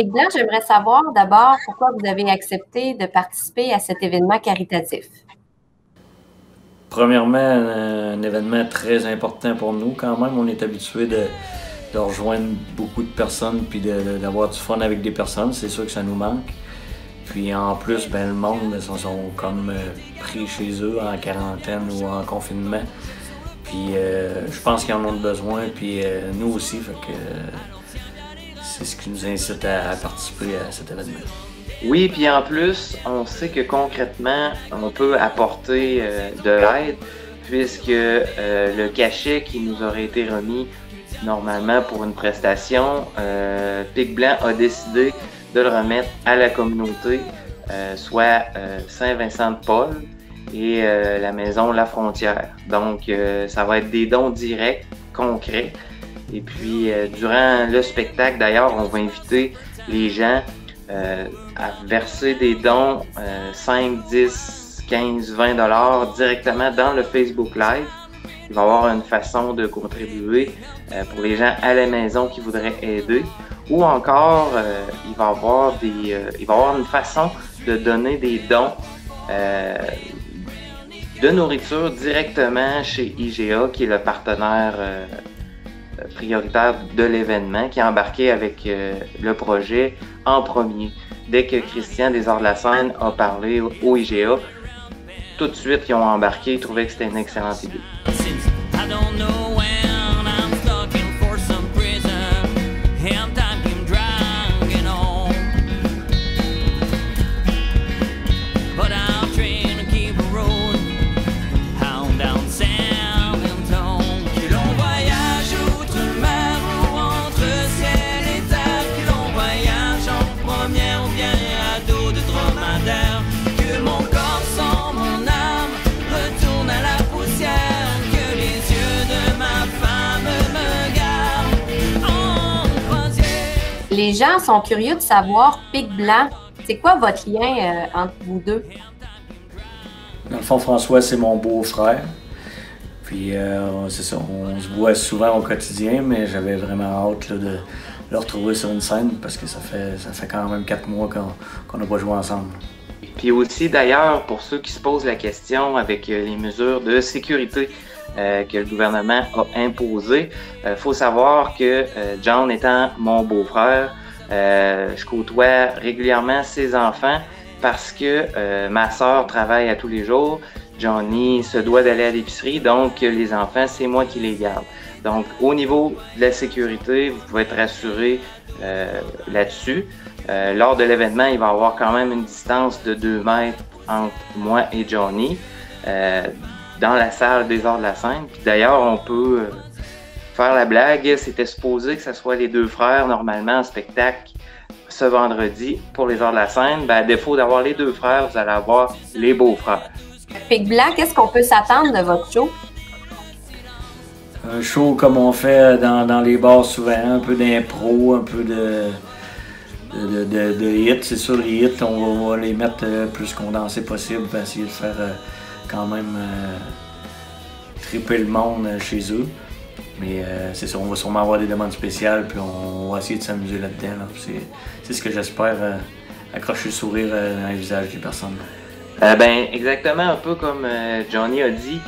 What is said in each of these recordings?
Pic Blanc, j'aimerais savoir d'abord pourquoi vous avez accepté de participer à cet événement caritatif. Premièrement, un événement très important pour nous quand même. On est habitué de rejoindre beaucoup de personnes puis d'avoir du fun avec des personnes. C'est sûr que ça nous manque. Puis en plus, ben, le monde sont comme pris chez eux en quarantaine ou en confinement. Puis je pense qu'ils en ont besoin, puis nous aussi. Fait que c'est ce qui nous incite à participer à cet événement. Oui, puis en plus, on sait que concrètement, on peut apporter de l'aide puisque le cachet qui nous aurait été remis normalement pour une prestation, Pic Blanc a décidé de le remettre à la communauté, soit Saint-Vincent-de-Paul et la maison La Frontière. Donc, ça va être des dons directs, concrets. Et puis, durant le spectacle, d'ailleurs, on va inviter les gens à verser des dons 5, 10, 15, 20 $ directement dans le Facebook Live. Il va y avoir une façon de contribuer pour les gens à la maison qui voudraient aider. Ou encore, il va y avoir une façon de donner des dons de nourriture directement chez IGA, qui est le partenaire prioritaire de l'événement, qui a embarqué avec le projet en premier. Dès que Christian des Arts de la Scène a parlé au IGA, tout de suite ils ont embarqué, ils trouvaient que c'était une excellente idée. Les gens sont curieux de savoir, Pic Blanc, c'est quoi votre lien entre vous deux? Dans le fond, François, c'est mon beau-frère. Puis c'est ça, on se voit souvent au quotidien, mais j'avais vraiment hâte là, de le retrouver sur une scène parce que ça fait quand même 4 mois qu'on n'a pas joué ensemble. Puis aussi, d'ailleurs, pour ceux qui se posent la question avec les mesures de sécurité que le gouvernement a imposées, faut savoir que John étant mon beau-frère, je côtoie régulièrement ses enfants parce que ma sœur travaille à tous les jours. Johnny se doit d'aller à l'épicerie, donc les enfants, c'est moi qui les garde. Donc, au niveau de la sécurité, vous pouvez être rassurés là-dessus. Lors de l'événement, il va y avoir quand même une distance de 2 mètres entre moi et Johnny dans la salle des Arts de la Scène. Puis d'ailleurs, on peut faire la blague, c'était supposé que ce soit les 2 frères normalement en spectacle ce vendredi pour les Arts de la Scène. Ben, à défaut d'avoir les 2 frères, vous allez avoir les beaux-frères. Pic Blanc, qu'est-ce qu'on peut s'attendre de votre show? Un show comme on fait dans les bars souvent, un peu d'impro, un peu de hits. C'est sûr, les hits, on va les mettre le plus condensé possible pour essayer de faire quand même triper le monde chez eux. Mais c'est ça, on va sûrement avoir des demandes spéciales, puis on va essayer de s'amuser là-dedans. Là. C'est ce que j'espère, accrocher le sourire dans les visages des personnes. Ben, exactement, un peu comme Johnny a dit,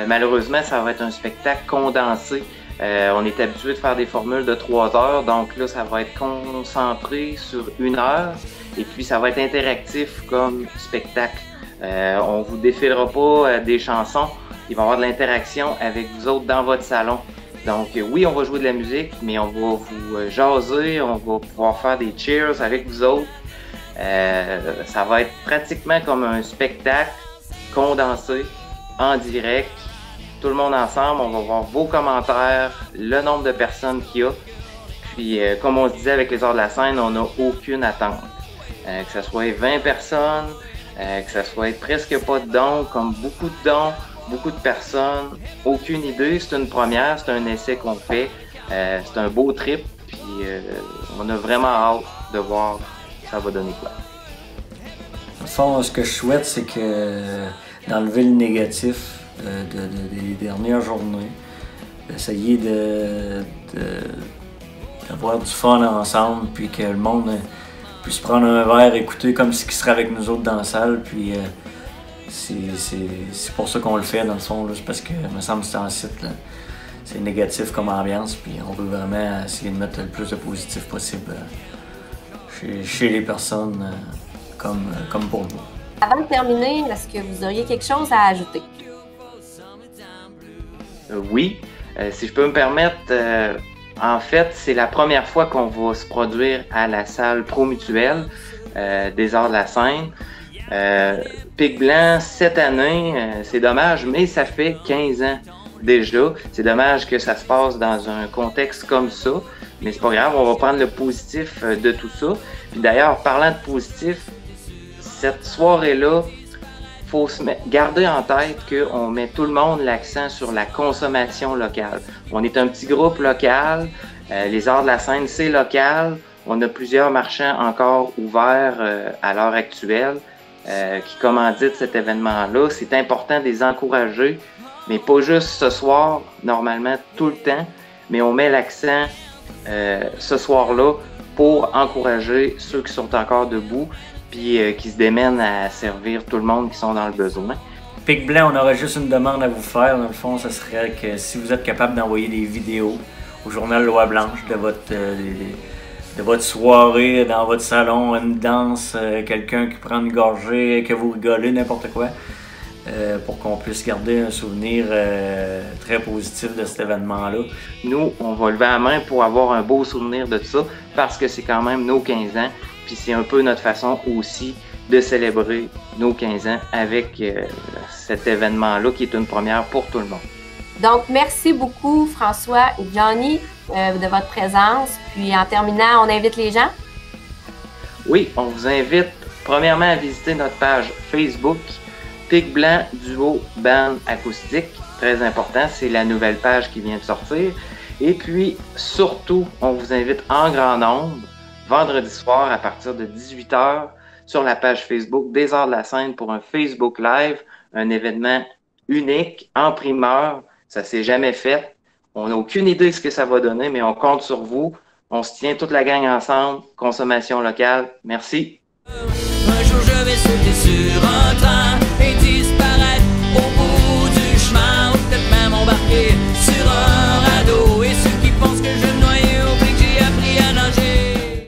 malheureusement, ça va être un spectacle condensé. On est habitué de faire des formules de 3 heures, donc là, ça va être concentré sur 1 heure, et puis ça va être interactif comme spectacle. On vous défilera pas des chansons, il va y avoir de l'interaction avec vous autres dans votre salon. Donc oui, on va jouer de la musique, mais on va vous jaser, on va pouvoir faire des cheers avec vous autres. Ça va être pratiquement comme un spectacle condensé, en direct, tout le monde ensemble. On va voir vos commentaires, le nombre de personnes qu'il y a. Puis, comme on se disait avec les Arts de la Scène, on n'a aucune attente. Que ce soit 20 personnes, que ce soit presque pas de dons, comme beaucoup de dons, beaucoup de personnes, aucune idée. C'est une première, c'est un essai qu'on fait. C'est un beau trip, puis on a vraiment hâte de voir ça va donner quoi. Dans le fond, ce que je souhaite, c'est que d'enlever le négatif des dernières journées, d'essayer de d'avoir du fun ensemble, puis que le monde puisse prendre un verre, écouter comme si il serait avec nous autres dans la salle. Puis c'est pour ça qu'on le fait, dans le fond. C'est parce que, il me semble que c'est en site, là, c'est négatif comme ambiance, puis on veut vraiment essayer de mettre le plus de positif possible chez les personnes, comme pour nous. Avant de terminer, est-ce que vous auriez quelque chose à ajouter? Oui, si je peux me permettre, en fait, c'est la première fois qu'on va se produire à la salle Promutuelle des Arts de la Scène. Pic Blanc, cette année, c'est dommage, mais ça fait 15 ans déjà. C'est dommage que ça se passe dans un contexte comme ça, mais c'est pas grave, on va prendre le positif de tout ça. Puis d'ailleurs, parlant de positif, cette soirée-là, il faut garder en tête qu'on met tout le monde l'accent sur la consommation locale. On est un petit groupe local, les Arts de la Scène, c'est local. On a plusieurs marchands encore ouverts à l'heure actuelle qui commanditent cet événement-là. C'est important de les encourager, mais pas juste ce soir, normalement tout le temps, mais on met l'accent ce soir-là pour encourager ceux qui sont encore debout puis qui se démènent à servir tout le monde qui sont dans le besoin. Pic Blanc, on aurait juste une demande à vous faire. Dans le fond, ce serait que si vous êtes capable d'envoyer des vidéos au journal Loi Blanche de votre soirée, dans votre salon, une danse, quelqu'un qui prend une gorgée, que vous rigolez, n'importe quoi, pour qu'on puisse garder un souvenir très positif de cet événement-là. Nous, on va lever la main pour avoir un beau souvenir de tout ça, parce que c'est quand même nos 15 ans, puis c'est un peu notre façon aussi de célébrer nos 15 ans avec cet événement-là qui est une première pour tout le monde. Donc, merci beaucoup François et Johnny de votre présence. Puis en terminant, on invite les gens? Oui, on vous invite premièrement à visiter notre page Facebook Pic Blanc Duo Band Acoustique. Très important, c'est la nouvelle page qui vient de sortir. Et puis, surtout, on vous invite en grand nombre, vendredi soir à partir de 18h, sur la page Facebook des Arts de la Scène pour un Facebook Live, un événement unique, en primeur. Ça s'est jamais fait. On n'a aucune idée de ce que ça va donner, mais on compte sur vous. On se tient toute la gang ensemble. Consommation locale. Merci.